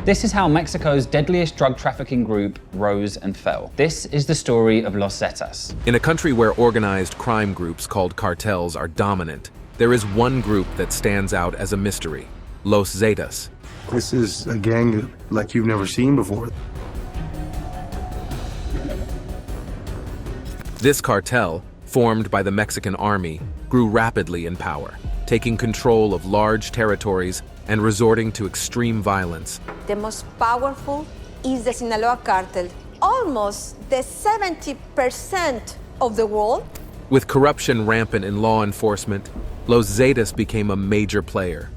This is how Mexico's deadliest drug trafficking group rose and fell. This is the story of Los Zetas. In a country where organized crime groups called cartels are dominant, there is one group that stands out as a mystery: Los Zetas. This is a gang like you've never seen before. This cartel, formed by the Mexican army, grew rapidly in power, taking control of large territories and resorting to extreme violence. The most powerful is the Sinaloa cartel, almost the 70% of the world. With corruption rampant in law enforcement, Los Zetas became a major player.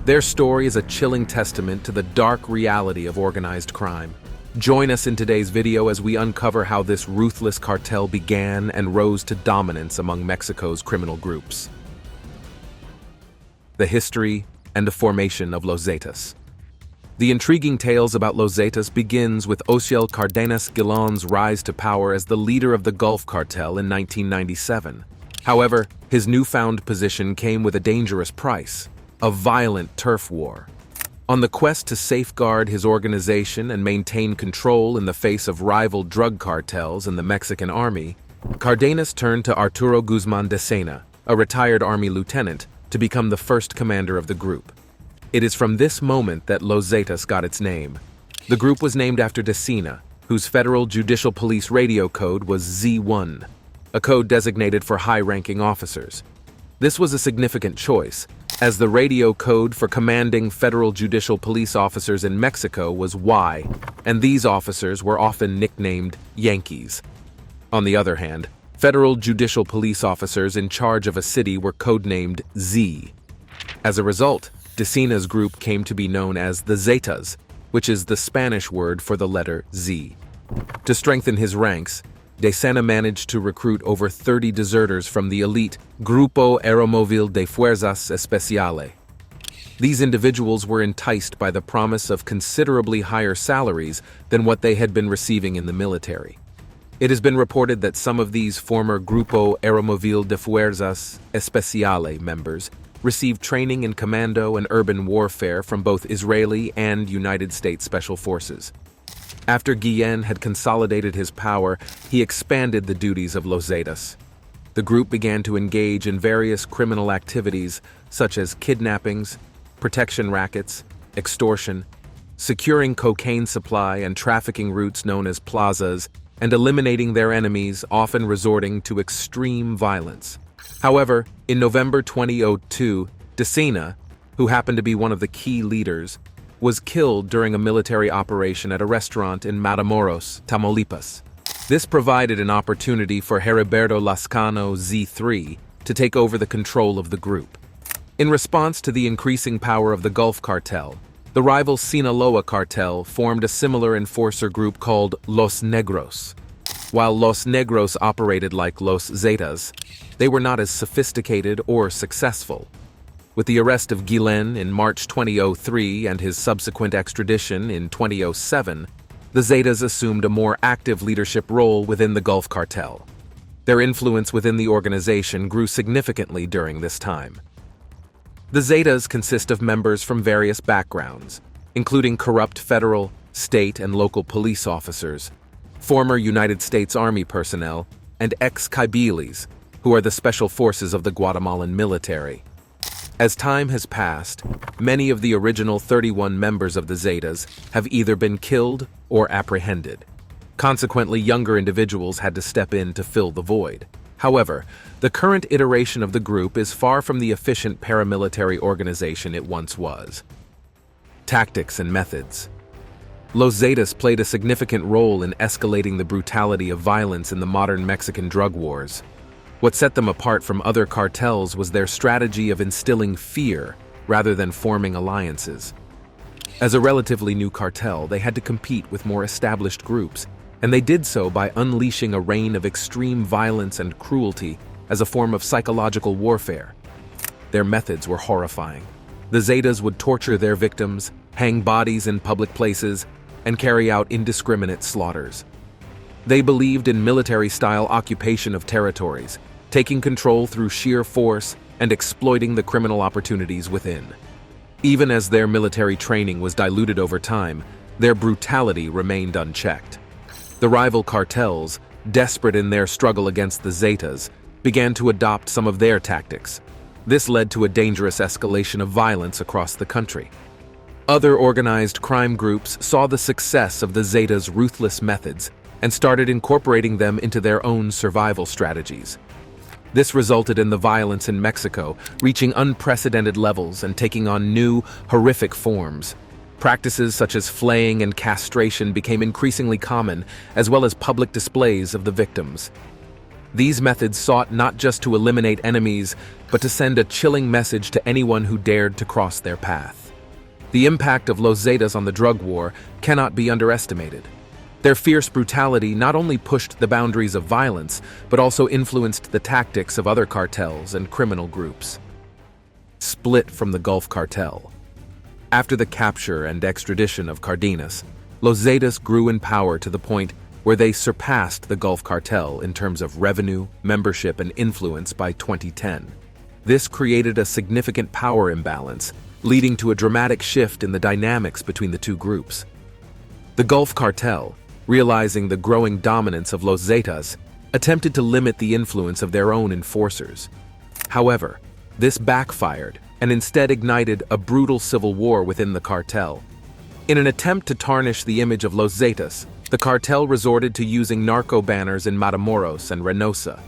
Their story is a chilling testament to the dark reality of organized crime. Join us in today's video as we uncover how this ruthless cartel began and rose to dominance among Mexico's criminal groups. The history and the formation of Los Zetas. The intriguing tales about Los Zetas begins with Ociel Cardenas Gilon's rise to power as the leader of the Gulf Cartel in 1997. However, his newfound position came with a dangerous price: a violent turf war. On the quest to safeguard his organization and maintain control in the face of rival drug cartels and the Mexican army, Cardenas turned to Arturo Guzman de Sena, a retired army lieutenant, to become the first commander of the group. It is from this moment that Los Zetas got its name. The group was named after de Sena, whose federal judicial police radio code was Z1, a code designated for high-ranking officers. This was a significant choice, as the radio code for commanding federal judicial police officers in Mexico was Y, and these officers were often nicknamed Yankees. On the other hand, federal judicial police officers in charge of a city were codenamed Z. As a result, de Sena's group came to be known as the Zetas, which is the Spanish word for the letter Z. To strengthen his ranks, de Sena managed to recruit over 30 deserters from the elite Grupo Aeromóvil de Fuerzas Especiales. These individuals were enticed by the promise of considerably higher salaries than what they had been receiving in the military. It has been reported that some of these former Grupo Aeromóvil de Fuerzas Especiales members received training in commando and urban warfare from both Israeli and United States Special Forces. After Guillen had consolidated his power, he expanded the duties of Los Zetas. The group began to engage in various criminal activities such as kidnappings, protection rackets, extortion, securing cocaine supply and trafficking routes known as plazas, and eliminating their enemies, often resorting to extreme violence. However, in November 2002, de Sena, who happened to be one of the key leaders, was killed during a military operation at a restaurant in Matamoros, Tamaulipas. This provided an opportunity for Heriberto Lascano Z3 to take over the control of the group. In response to the increasing power of the Gulf Cartel, the rival Sinaloa cartel formed a similar enforcer group called Los Negros. While Los Negros operated like Los Zetas, they were not as sophisticated or successful. With the arrest of Guillen in March 2003 and his subsequent extradition in 2007, the Zetas assumed a more active leadership role within the Gulf Cartel. Their influence within the organization grew significantly during this time. The Zetas consist of members from various backgrounds, including corrupt federal, state, and local police officers, former United States Army personnel, and ex-Caibiles, who are the special forces of the Guatemalan military. As time has passed, many of the original 31 members of the Zetas have either been killed or apprehended. Consequently, younger individuals had to step in to fill the void. However, the current iteration of the group is far from the efficient paramilitary organization it once was. Tactics and methods. Los Zetas played a significant role in escalating the brutality of violence in the modern Mexican drug wars. What set them apart from other cartels was their strategy of instilling fear rather than forming alliances. As a relatively new cartel, they had to compete with more established groups, and they did so by unleashing a reign of extreme violence and cruelty as a form of psychological warfare. Their methods were horrifying. The Zetas would torture their victims, hang bodies in public places, and carry out indiscriminate slaughters. They believed in military-style occupation of territories, taking control through sheer force and exploiting the criminal opportunities within. Even as their military training was diluted over time, their brutality remained unchecked. The rival cartels, desperate in their struggle against the Zetas, began to adopt some of their tactics. This led to a dangerous escalation of violence across the country. Other organized crime groups saw the success of the Zetas' ruthless methods and started incorporating them into their own survival strategies. This resulted in the violence in Mexico reaching unprecedented levels and taking on new, horrific forms. Practices such as flaying and castration became increasingly common, as well as public displays of the victims. These methods sought not just to eliminate enemies, but to send a chilling message to anyone who dared to cross their path. The impact of Los Zetas on the drug war cannot be underestimated. Their fierce brutality not only pushed the boundaries of violence, but also influenced the tactics of other cartels and criminal groups. Split from the Gulf Cartel. After the capture and extradition of Cardenas, Los Zetas grew in power to the point where they surpassed the Gulf Cartel in terms of revenue, membership, and influence by 2010. This created a significant power imbalance, leading to a dramatic shift in the dynamics between the two groups. The Gulf Cartel, realizing the growing dominance of Los Zetas, attempted to limit the influence of their own enforcers. However, this backfired and instead ignited a brutal civil war within the cartel. In an attempt to tarnish the image of Los Zetas, the cartel resorted to using narco banners in Matamoros and Reynosa,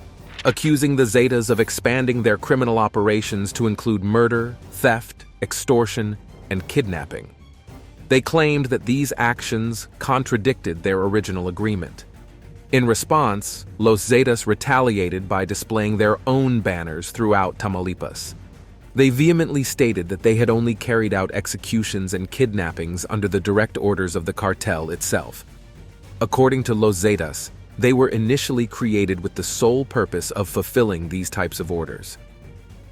accusing the Zetas of expanding their criminal operations to include murder, theft, extortion, and kidnapping. They claimed that these actions contradicted their original agreement. In response, Los Zetas retaliated by displaying their own banners throughout Tamaulipas. They vehemently stated that they had only carried out executions and kidnappings under the direct orders of the cartel itself. According to Los Zetas, they were initially created with the sole purpose of fulfilling these types of orders.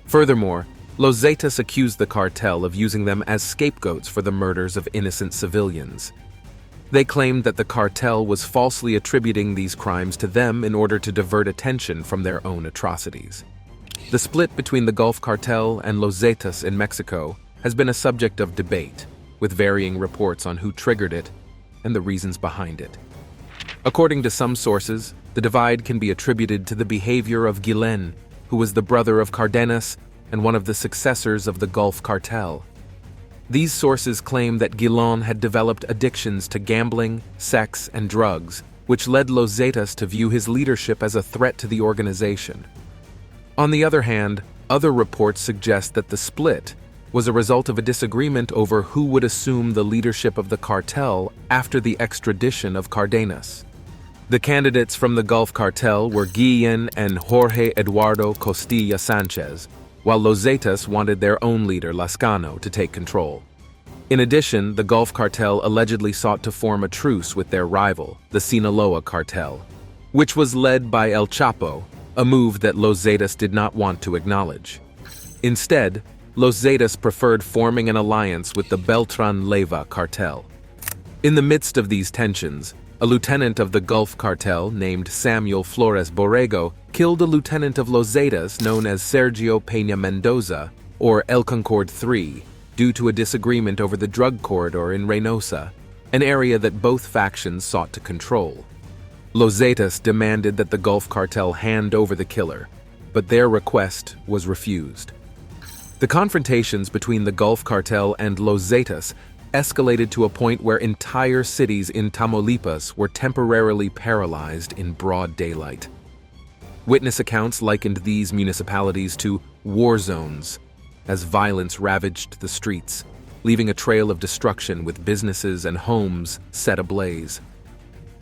Furthermore, Los Zetas accused the cartel of using them as scapegoats for the murders of innocent civilians. They claimed that the cartel was falsely attributing these crimes to them in order to divert attention from their own atrocities. The split between the Gulf Cartel and Los Zetas in Mexico has been a subject of debate, with varying reports on who triggered it and the reasons behind it. According to some sources, the divide can be attributed to the behavior of Guillen, who was the brother of Cardenas and one of the successors of the Gulf Cartel. These sources claim that Guillen had developed addictions to gambling, sex, and drugs, which led Los Zetas to view his leadership as a threat to the organization. On the other hand, other reports suggest that the split was a result of a disagreement over who would assume the leadership of the cartel after the extradition of Cardenas. The candidates from the Gulf Cartel were Guillen and Jorge Eduardo Costilla Sanchez, while Los Zetas wanted their own leader, Lascano, to take control. In addition, the Gulf Cartel allegedly sought to form a truce with their rival, the Sinaloa Cartel, which was led by El Chapo, a move that Los Zetas did not want to acknowledge. Instead, Los Zetas preferred forming an alliance with the Beltran-Leyva cartel. In the midst of these tensions, a lieutenant of the Gulf Cartel named Samuel Flores Borrego killed a lieutenant of Los Zetas known as Sergio Peña Mendoza, or El Concord III, due to a disagreement over the drug corridor in Reynosa, an area that both factions sought to control. Los Zetas demanded that the Gulf Cartel hand over the killer, but their request was refused. The confrontations between the Gulf Cartel and Los Zetas escalated to a point where entire cities in Tamaulipas were temporarily paralyzed in broad daylight. Witness accounts likened these municipalities to war zones, as violence ravaged the streets, leaving a trail of destruction with businesses and homes set ablaze.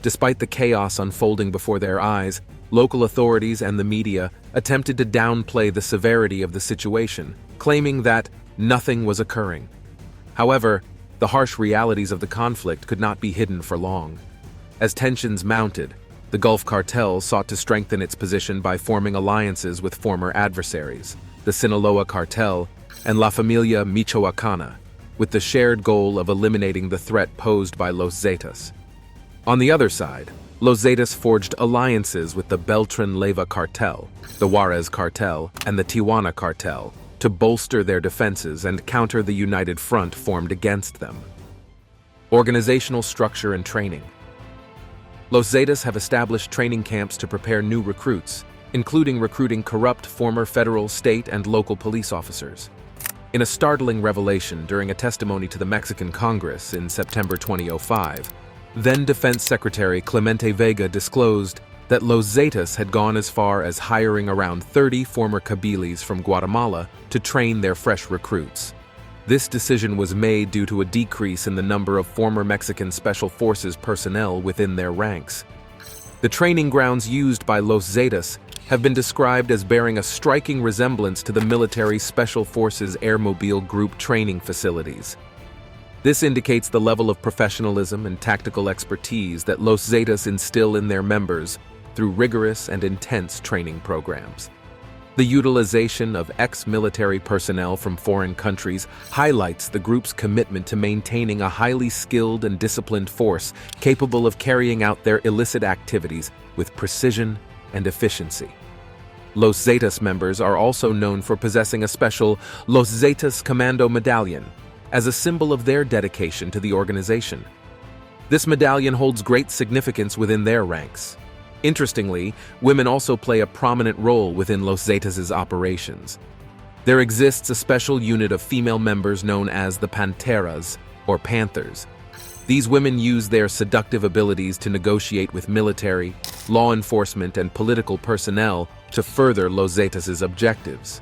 Despite the chaos unfolding before their eyes, local authorities and the media attempted to downplay the severity of the situation, claiming that nothing was occurring. However, the harsh realities of the conflict could not be hidden for long. As tensions mounted, the Gulf Cartel sought to strengthen its position by forming alliances with former adversaries, the Sinaloa Cartel and La Familia Michoacana, with the shared goal of eliminating the threat posed by Los Zetas. On the other side, Los Zetas forged alliances with the Beltran-Leyva cartel, the Juarez cartel, and the Tijuana cartel to to bolster their defenses and counter the united front formed against them. Organizational structure and training. Los Zetas have established training camps to prepare new recruits, including recruiting corrupt former federal, state, and local police officers. In a startling revelation during a testimony to the Mexican Congress in September 2005, then Defense Secretary Clemente Vega disclosed that Los Zetas had gone as far as hiring around 30 former Kabyles from Guatemala to train their fresh recruits. This decision was made due to a decrease in the number of former Mexican Special Forces personnel within their ranks. The training grounds used by Los Zetas have been described as bearing a striking resemblance to the military Special Forces Airmobile Group training facilities. This indicates the level of professionalism and tactical expertise that Los Zetas instill in their members through rigorous and intense training programs. The utilization of ex-military personnel from foreign countries highlights the group's commitment to maintaining a highly skilled and disciplined force capable of carrying out their illicit activities with precision and efficiency. Los Zetas members are also known for possessing a special Los Zetas Commando Medallion as a symbol of their dedication to the organization. This medallion holds great significance within their ranks. Interestingly, women also play a prominent role within Los Zetas' operations. There exists a special unit of female members known as the Panteras, or Panthers. These women use their seductive abilities to negotiate with military, law enforcement, and political personnel to further Los Zetas' objectives.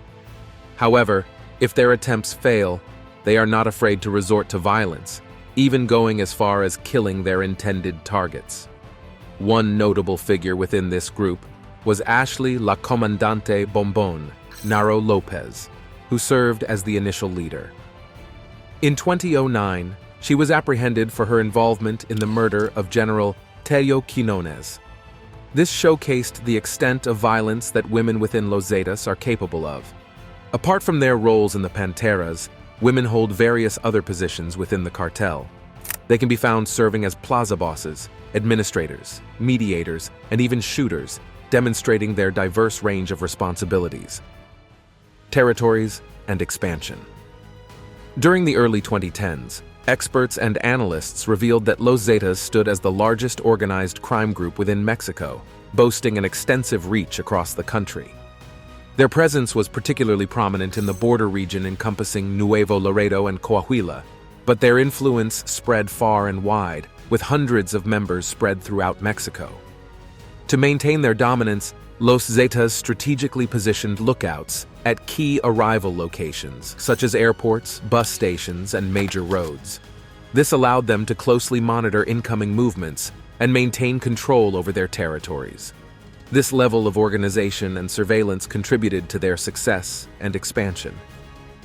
However, if their attempts fail, they are not afraid to resort to violence, even going as far as killing their intended targets. One notable figure within this group was Ashley La Comandante Bombón Naro Lopez, who served as the initial leader. In 2009, she was apprehended for her involvement in the murder of General Tello Quinones. This showcased the extent of violence that women within Los Zetas are capable of. Apart from their roles in the Panteras, women hold various other positions within the cartel. They can be found serving as plaza bosses, administrators, mediators, and even shooters, demonstrating their diverse range of responsibilities. Territories and expansion. During the early 2010s, experts and analysts revealed that Los Zetas stood as the largest organized crime group within Mexico, boasting an extensive reach across the country. Their presence was particularly prominent in the border region encompassing Nuevo Laredo and Coahuila, but their influence spread far and wide, with hundreds of members spread throughout Mexico. To maintain their dominance, Los Zetas strategically positioned lookouts at key arrival locations, such as airports, bus stations, and major roads. This allowed them to closely monitor incoming movements and maintain control over their territories. This level of organization and surveillance contributed to their success and expansion.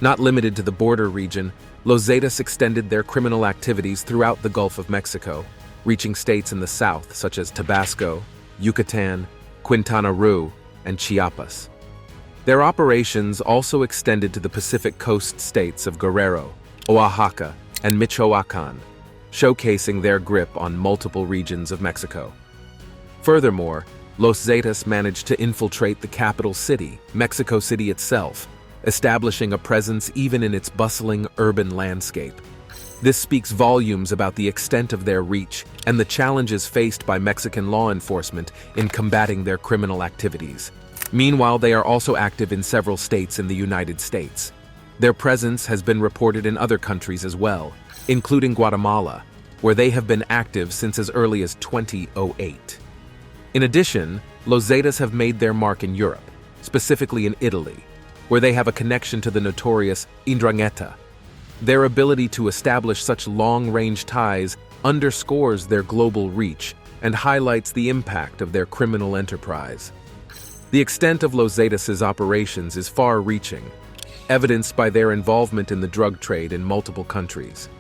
Not limited to the border region, Los Zetas extended their criminal activities throughout the Gulf of Mexico, reaching states in the south such as Tabasco, Yucatan, Quintana Roo, and Chiapas. Their operations also extended to the Pacific coast states of Guerrero, Oaxaca, and Michoacán, showcasing their grip on multiple regions of Mexico. Furthermore, Los Zetas managed to infiltrate the capital city, Mexico City itself, establishing a presence even in its bustling urban landscape. This speaks volumes about the extent of their reach and the challenges faced by Mexican law enforcement in combating their criminal activities. Meanwhile, they are also active in several states in the United States. Their presence has been reported in other countries as well, including Guatemala, where they have been active since as early as 2008. In addition, Los Zetas have made their mark in Europe, specifically in Italy, where they have a connection to the notorious 'Ndrangheta. Their ability to establish such long-range ties underscores their global reach and highlights the impact of their criminal enterprise. The extent of Los Zetas' operations is far-reaching, evidenced by their involvement in the drug trade in multiple countries.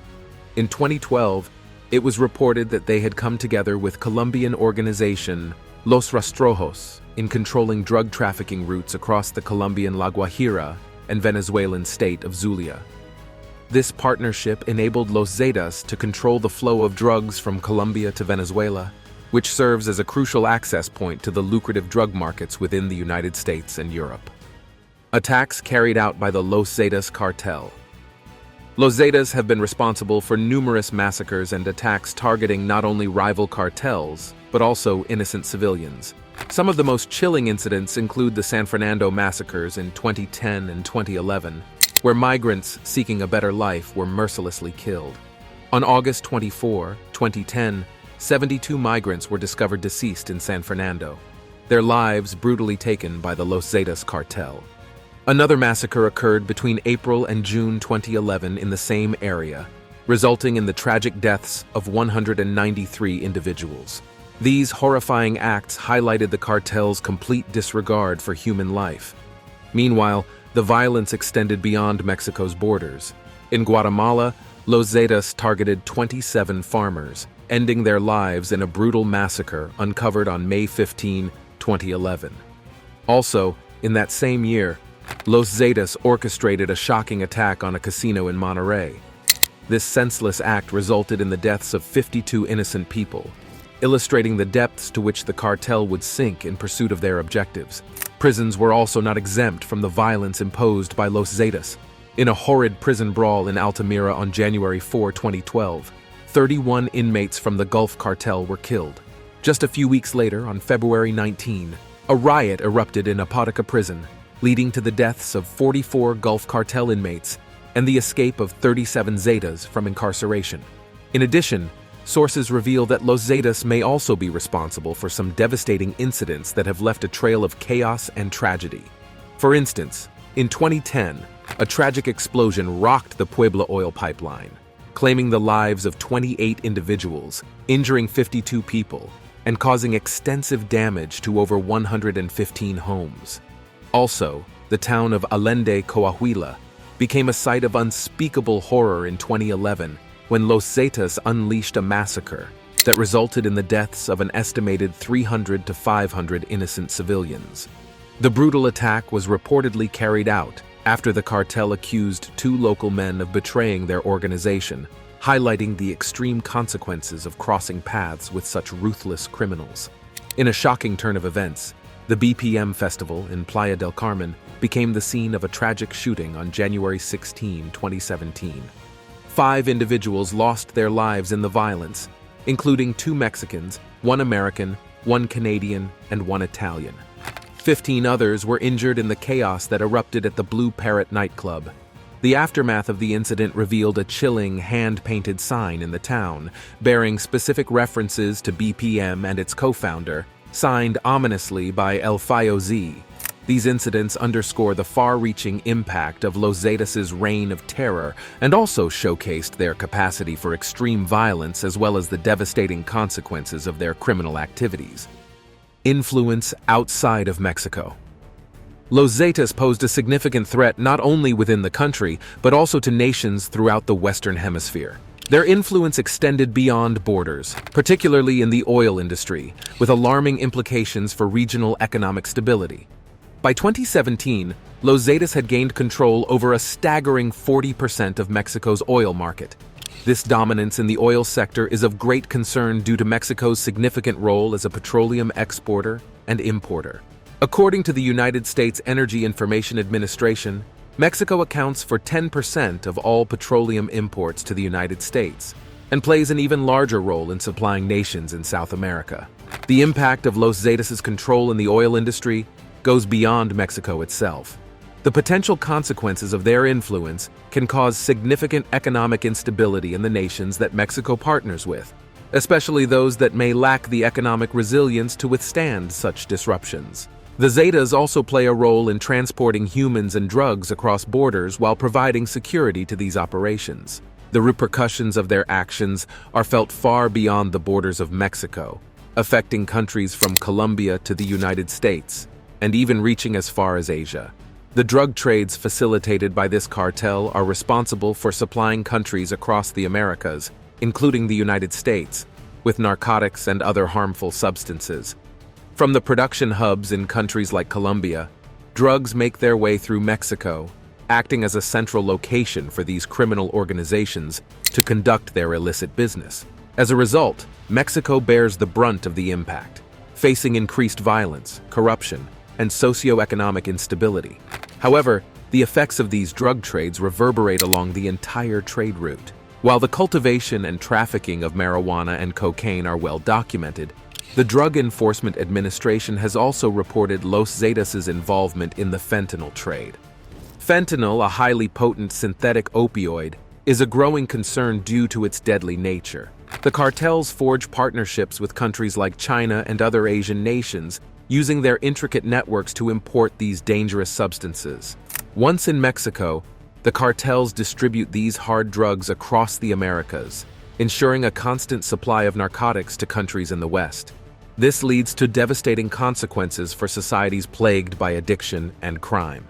In 2012, it was reported that they had come together with Colombian organization Los Rastrojos in controlling drug trafficking routes across the Colombian La Guajira and Venezuelan state of Zulia. This partnership enabled Los Zetas to control the flow of drugs from Colombia to Venezuela, which serves as a crucial access point to the lucrative drug markets within the United States and Europe. Attacks carried out by the Los Zetas cartel. Los Zetas have been responsible for numerous massacres and attacks targeting not only rival cartels, but also innocent civilians. Some of the most chilling incidents include the San Fernando massacres in 2010 and 2011, where migrants seeking a better life were mercilessly killed. On August 24, 2010, 72 migrants were discovered deceased in San Fernando, their lives brutally taken by the Los Zetas cartel. Another massacre occurred between April and June 2011 in the same area, resulting in the tragic deaths of 193 individuals. These horrifying acts highlighted the cartel's complete disregard for human life. Meanwhile, the violence extended beyond Mexico's borders. In Guatemala, Los Zetas targeted 27 farmers, ending their lives in a brutal massacre uncovered on May 15, 2011. Also, in that same year, Los Zetas orchestrated a shocking attack on a casino in Monterrey. This senseless act resulted in the deaths of 52 innocent people, illustrating the depths to which the cartel would sink in pursuit of their objectives. Prisons were also not exempt from the violence imposed by Los Zetas. In a horrid prison brawl in Altamira on January 4, 2012, 31 inmates from the Gulf Cartel were killed. Just a few weeks later, on February 19, a riot erupted in Apodaca prison, leading to the deaths of 44 Gulf Cartel inmates and the escape of 37 Zetas from incarceration. In addition, sources reveal that Los Zetas may also be responsible for some devastating incidents that have left a trail of chaos and tragedy. For instance, in 2010, a tragic explosion rocked the Puebla oil pipeline, claiming the lives of 28 individuals, injuring 52 people, and causing extensive damage to over 115 homes. Also, the town of Allende, Coahuila, became a site of unspeakable horror in 2011 when Los Zetas unleashed a massacre that resulted in the deaths of an estimated 300 to 500 innocent civilians. The brutal attack was reportedly carried out after the cartel accused 2 local men of betraying their organization, highlighting the extreme consequences of crossing paths with such ruthless criminals. In a shocking turn of events, the BPM Festival in Playa del Carmen became the scene of a tragic shooting on January 16, 2017. 5 individuals lost their lives in the violence, including 2 Mexicans, 1 American, 1 Canadian, and 1 Italian. 15 others were injured in the chaos that erupted at the Blue Parrot nightclub. The aftermath of the incident revealed a chilling, hand-painted sign in the town, bearing specific references to BPM and its co-founder, signed ominously by El Fayo Z. These incidents underscore the far-reaching impact of Los Zetas' reign of terror and also showcased their capacity for extreme violence as well as the devastating consequences of their criminal activities. Influence outside of Mexico. Los Zetas posed a significant threat not only within the country, but also to nations throughout the Western Hemisphere. Their influence extended beyond borders, particularly in the oil industry, with alarming implications for regional economic stability. By 2017, Los Zetas had gained control over a staggering 40% of Mexico's oil market. This dominance in the oil sector is of great concern due to Mexico's significant role as a petroleum exporter and importer. According to the United States Energy Information Administration, Mexico accounts for 10% of all petroleum imports to the United States and plays an even larger role in supplying nations in South America. The impact of Los Zetas' control in the oil industry goes beyond Mexico itself. The potential consequences of their influence can cause significant economic instability in the nations that Mexico partners with, especially those that may lack the economic resilience to withstand such disruptions. The Zetas also play a role in transporting humans and drugs across borders while providing security to these operations. The repercussions of their actions are felt far beyond the borders of Mexico, affecting countries from Colombia to the United States, and even reaching as far as Asia. The drug trades facilitated by this cartel are responsible for supplying countries across the Americas, including the United States, with narcotics and other harmful substances. From the production hubs in countries like Colombia, drugs make their way through Mexico, acting as a central location for these criminal organizations to conduct their illicit business. As a result, Mexico bears the brunt of the impact, facing increased violence, corruption, and socioeconomic instability. However, the effects of these drug trades reverberate along the entire trade route. While the cultivation and trafficking of marijuana and cocaine are well documented, the Drug Enforcement Administration has also reported Los Zetas' involvement in the fentanyl trade. Fentanyl, a highly potent synthetic opioid, is a growing concern due to its deadly nature. The cartels forge partnerships with countries like China and other Asian nations, using their intricate networks to import these dangerous substances. Once in Mexico, the cartels distribute these hard drugs across the Americas, ensuring a constant supply of narcotics to countries in the West. This leads to devastating consequences for societies plagued by addiction and crime.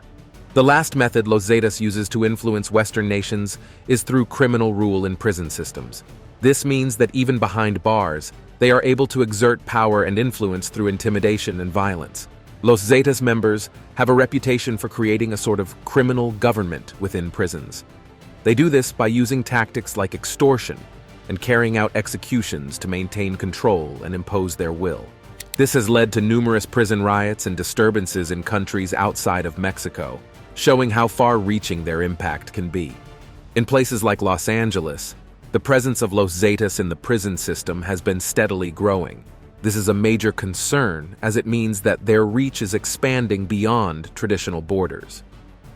The last method Los Zetas uses to influence Western nations is through criminal rule in prison systems. This means that even behind bars, they are able to exert power and influence through intimidation and violence. Los Zetas members have a reputation for creating a sort of criminal government within prisons. They do this by using tactics like extortion and carrying out executions to maintain control and impose their will. This has led to numerous prison riots and disturbances in countries outside of Mexico, showing how far-reaching their impact can be. In places like Los Angeles, the presence of Los Zetas in the prison system has been steadily growing. This is a major concern, as it means that their reach is expanding beyond traditional borders.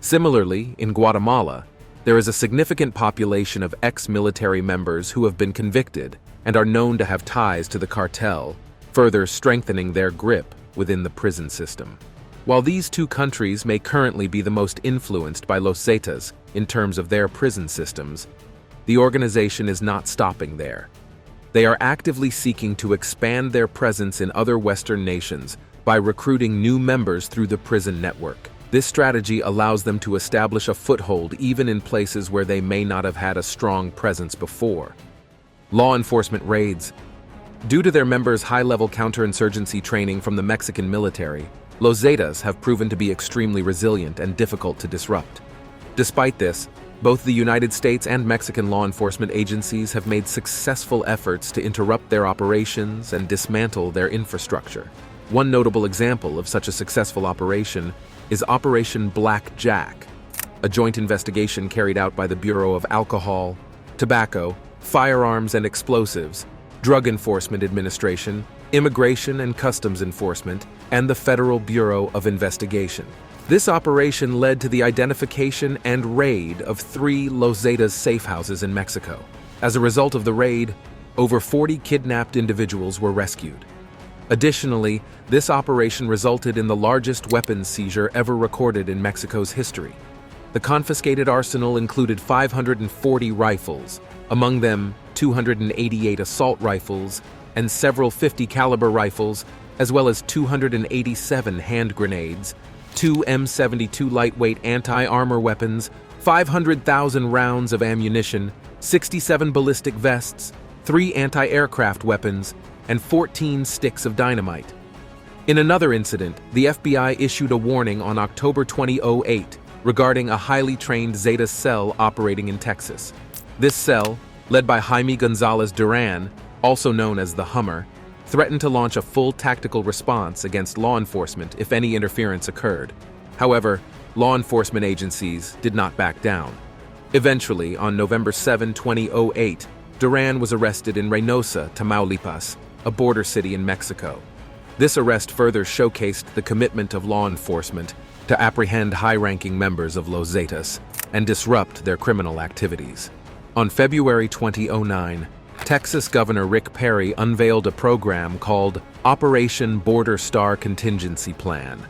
Similarly, in Guatemala, there is a significant population of ex-military members who have been convicted and are known to have ties to the cartel, further strengthening their grip within the prison system. While these two countries may currently be the most influenced by Los Zetas in terms of their prison systems, the organization is not stopping there. They are actively seeking to expand their presence in other Western nations by recruiting new members through the prison network. This strategy allows them to establish a foothold even in places where they may not have had a strong presence before. Law enforcement raids. Due to their members' high-level counterinsurgency training from the Mexican military, Los Zetas have proven to be extremely resilient and difficult to disrupt. Despite this, both the United States and Mexican law enforcement agencies have made successful efforts to interrupt their operations and dismantle their infrastructure. One notable example of such a successful operation is Operation Black Jack, a joint investigation carried out by the Bureau of Alcohol, Tobacco, Firearms and Explosives, Drug Enforcement Administration, Immigration and Customs Enforcement, and the Federal Bureau of Investigation. This operation led to the identification and raid of 3 Los Zetas safe houses in Mexico. As a result of the raid, over 40 kidnapped individuals were rescued. Additionally, this operation resulted in the largest weapons seizure ever recorded in Mexico's history. The confiscated arsenal included 540 rifles, among them 288 assault rifles and several .50 caliber rifles, as well as 287 hand grenades, 2 M72 lightweight anti-armor weapons, 500,000 rounds of ammunition, 67 ballistic vests, 3 anti-aircraft weapons, and 14 sticks of dynamite. In another incident, the FBI issued a warning on October 2008 regarding a highly trained Zeta cell operating in Texas. This cell, led by Jaime Gonzalez Duran, also known as the Hummer, threatened to launch a full tactical response against law enforcement if any interference occurred. However, law enforcement agencies did not back down. Eventually, on November 7, 2008, Duran was arrested in Reynosa, Tamaulipas, a border city in Mexico. This arrest further showcased the commitment of law enforcement to apprehend high-ranking members of Los Zetas and disrupt their criminal activities. On February 2009, Texas Governor Rick Perry unveiled a program called Operation Border Star Contingency Plan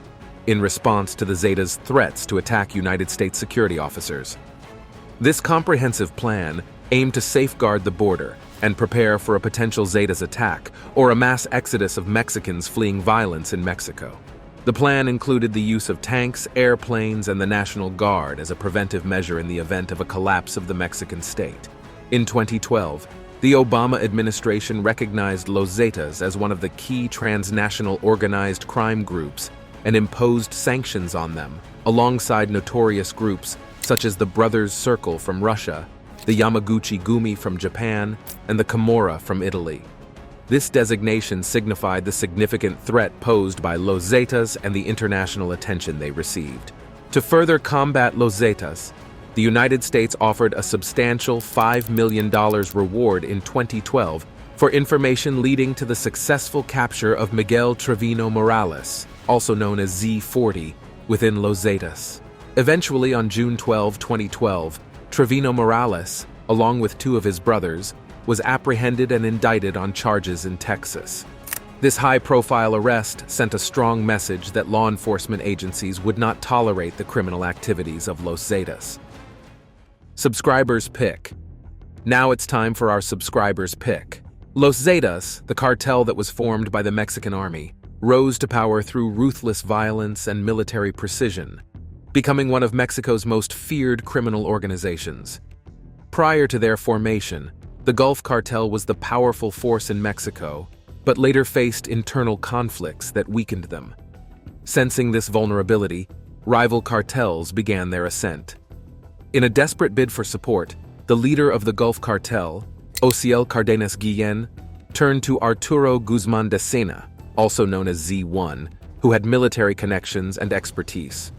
in response to the Zetas' threats to attack United States security officers. This comprehensive plan aimed to safeguard the border and prepare for a potential Zetas attack or a mass exodus of Mexicans fleeing violence in Mexico. The plan included the use of tanks, airplanes, and the National Guard as a preventive measure in the event of a collapse of the Mexican state. In 2012, the Obama administration recognized Los Zetas as one of the key transnational organized crime groups and imposed sanctions on them, alongside notorious groups such as the Brothers Circle from Russia, the Yamaguchi Gumi from Japan, and the Camorra from Italy. This designation signified the significant threat posed by Los Zetas and the international attention they received. To further combat Los Zetas, the United States offered a substantial $5 million reward in 2012 for information leading to the successful capture of Miguel Trevino Morales, also known as Z40, within Los Zetas. Eventually, on June 12, 2012, Trevino Morales, along with two of his brothers, was apprehended and indicted on charges in Texas. This high-profile arrest sent a strong message that law enforcement agencies would not tolerate the criminal activities of Los Zetas. Subscribers Pick. Now it's time for our Subscribers Pick. Los Zetas, the cartel that was formed by the Mexican army, rose to power through ruthless violence and military precision, becoming one of Mexico's most feared criminal organizations. Prior to their formation, the Gulf Cartel was the powerful force in Mexico, but later faced internal conflicts that weakened them. Sensing this vulnerability, rival cartels began their ascent. In a desperate bid for support, the leader of the Gulf Cartel, Ociel Cardenas Guillen, turned to Arturo Guzman de Sena, also known as Z1, who had military connections and expertise.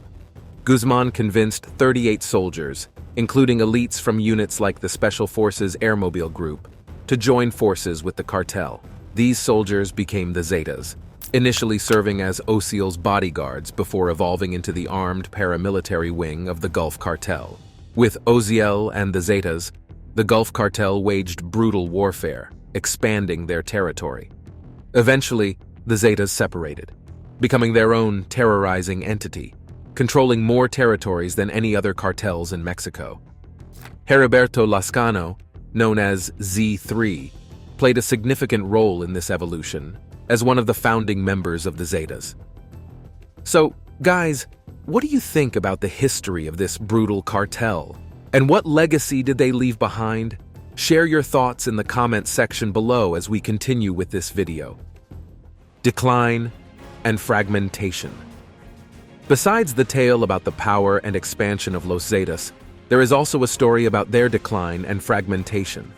Guzman convinced 38 soldiers, including elites from units like the Special Forces Airmobile Group, to join forces with the cartel. These soldiers became the Zetas, initially serving as Ociel's bodyguards before evolving into the armed paramilitary wing of the Gulf Cartel. With Ociel and the Zetas, the Gulf Cartel waged brutal warfare, expanding their territory. Eventually, the Zetas separated, becoming their own terrorizing entity, controlling more territories than any other cartels in Mexico. Heriberto Lascano, known as Z3, played a significant role in this evolution as one of the founding members of the Zetas. So, guys, what do you think about the history of this brutal cartel? And what legacy did they leave behind? Share your thoughts in the comments section below as we continue with this video. Decline and fragmentation. Besides the tale about the power and expansion of Los Zetas, there is also a story about their decline and fragmentation.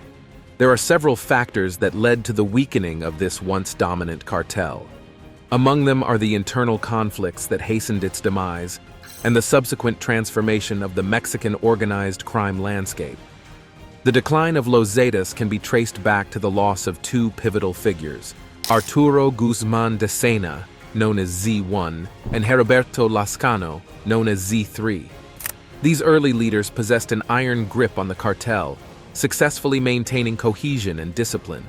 There are several factors that led to the weakening of this once dominant cartel. Among them are the internal conflicts that hastened its demise and the subsequent transformation of the Mexican organized crime landscape. The decline of Los Zetas can be traced back to the loss of two pivotal figures, Arturo Guzman de Sena, known as Z1, and Heriberto Lascano, known as Z3. These early leaders possessed an iron grip on the cartel, successfully maintaining cohesion and discipline.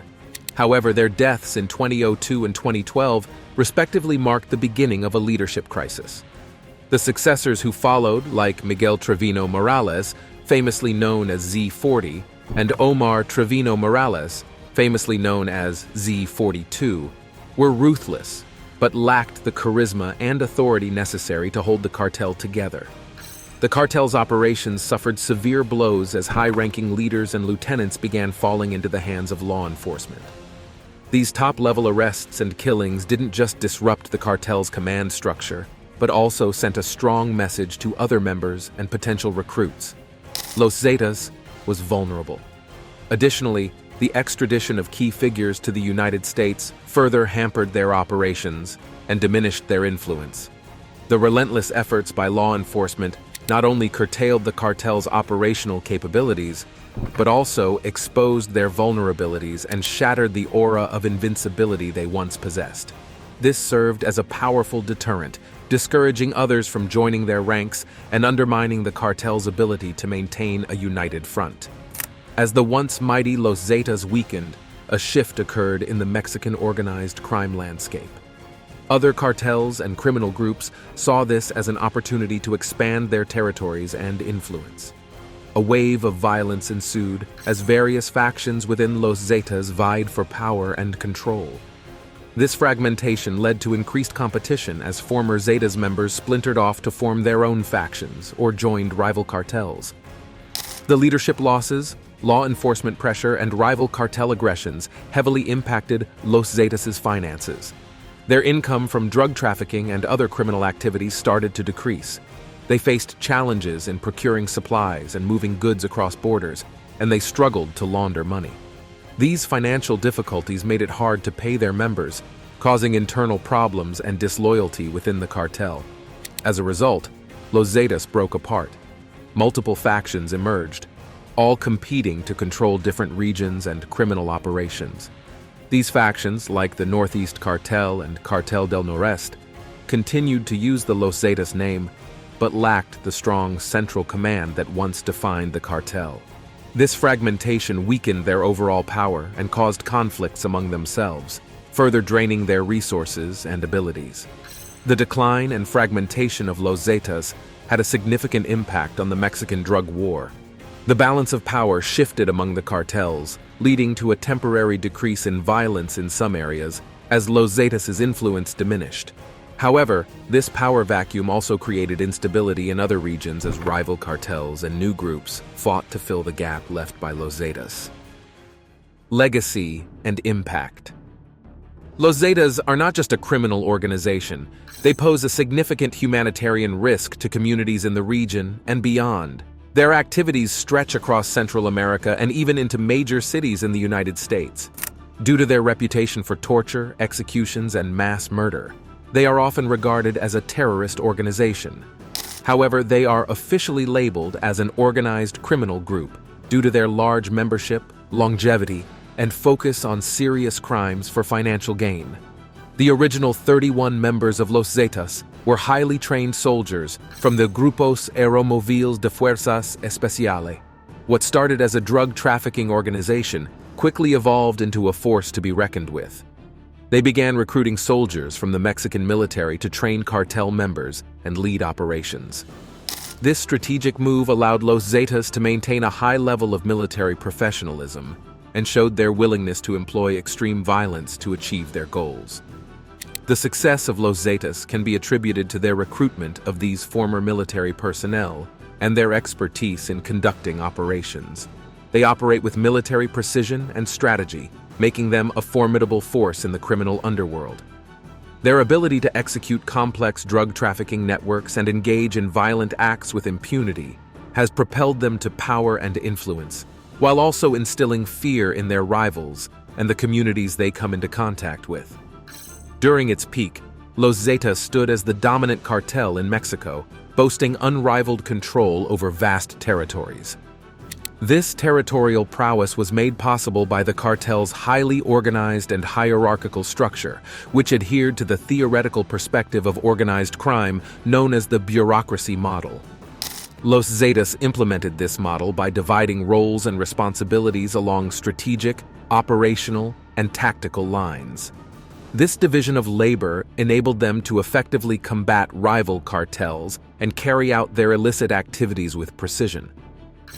However, their deaths in 2002 and 2012 respectively marked the beginning of a leadership crisis. The successors who followed, like Miguel Trevino Morales, famously known as Z40, and Omar Trevino Morales, famously known as Z42, were ruthless, but lacked the charisma and authority necessary to hold the cartel together. The cartel's operations suffered severe blows as high-ranking leaders and lieutenants began falling into the hands of law enforcement. These top-level arrests and killings didn't just disrupt the cartel's command structure, but also sent a strong message to other members and potential recruits. Los Zetas was vulnerable. Additionally, the extradition of key figures to the United States further hampered their operations and diminished their influence. The relentless efforts by law enforcement not only curtailed the cartel's operational capabilities, but also exposed their vulnerabilities and shattered the aura of invincibility they once possessed. This served as a powerful deterrent, discouraging others from joining their ranks and undermining the cartel's ability to maintain a united front. As the once mighty Los Zetas weakened, a shift occurred in the Mexican organized crime landscape. Other cartels and criminal groups saw this as an opportunity to expand their territories and influence. A wave of violence ensued as various factions within Los Zetas vied for power and control. This fragmentation led to increased competition as former Zetas members splintered off to form their own factions or joined rival cartels. The leadership losses, law enforcement pressure, and rival cartel aggressions heavily impacted Los Zetas' finances. Their income from drug trafficking and other criminal activities started to decrease. They faced challenges in procuring supplies and moving goods across borders, and they struggled to launder money. These financial difficulties made it hard to pay their members, causing internal problems and disloyalty within the cartel. As a result, Los Zetas broke apart. Multiple factions emerged, all competing to control different regions and criminal operations. These factions, like the Northeast Cartel and Cartel del Noreste, continued to use the Los Zetas name, but lacked the strong central command that once defined the cartel. This fragmentation weakened their overall power and caused conflicts among themselves, further draining their resources and abilities. The decline and fragmentation of Los Zetas had a significant impact on the Mexican drug war. The balance of power shifted among the cartels, leading to a temporary decrease in violence in some areas as Los Zetas' influence diminished. However, this power vacuum also created instability in other regions as rival cartels and new groups fought to fill the gap left by Los Zetas. Legacy and impact. Los Zetas are not just a criminal organization, they pose a significant humanitarian risk to communities in the region and beyond. Their activities stretch across Central America and even into major cities in the United States. Due to their reputation for torture, executions, and mass murder, they are often regarded as a terrorist organization. However, they are officially labeled as an organized criminal group due to their large membership, longevity, and focus on serious crimes for financial gain. The original 31 members of Los Zetas were highly trained soldiers from the Grupos Aeromóviles de Fuerzas Especiales. What started as a drug trafficking organization quickly evolved into a force to be reckoned with. They began recruiting soldiers from the Mexican military to train cartel members and lead operations. This strategic move allowed Los Zetas to maintain a high level of military professionalism and showed their willingness to employ extreme violence to achieve their goals. The success of Los Zetas can be attributed to their recruitment of these former military personnel and their expertise in conducting operations. They operate with military precision and strategy, making them a formidable force in the criminal underworld. Their ability to execute complex drug trafficking networks and engage in violent acts with impunity has propelled them to power and influence, while also instilling fear in their rivals and the communities they come into contact with. During its peak, Los Zetas stood as the dominant cartel in Mexico, boasting unrivaled control over vast territories. This territorial prowess was made possible by the cartel's highly organized and hierarchical structure, which adhered to the theoretical perspective of organized crime known as the bureaucracy model. Los Zetas implemented this model by dividing roles and responsibilities along strategic, operational, and tactical lines. This division of labor enabled them to effectively combat rival cartels and carry out their illicit activities with precision.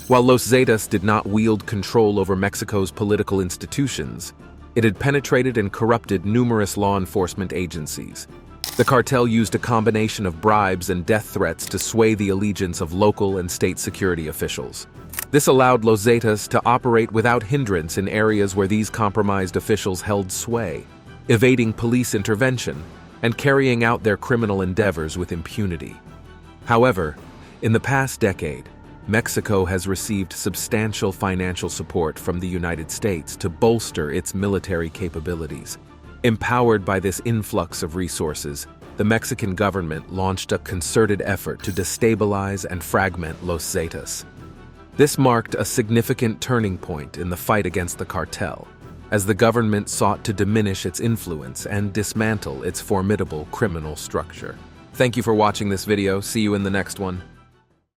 While Los Zetas did not wield control over Mexico's political institutions, it had penetrated and corrupted numerous law enforcement agencies. The cartel used a combination of bribes and death threats to sway the allegiance of local and state security officials. This allowed Los Zetas to operate without hindrance in areas where these compromised officials held sway, evading police intervention and carrying out their criminal endeavors with impunity. However, in the past decade, Mexico has received substantial financial support from the United States to bolster its military capabilities. Empowered by this influx of resources, the Mexican government launched a concerted effort to destabilize and fragment Los Zetas. This marked a significant turning point in the fight against the cartel, as the government sought to diminish its influence and dismantle its formidable criminal structure. Thank you for watching this video. See you in the next one.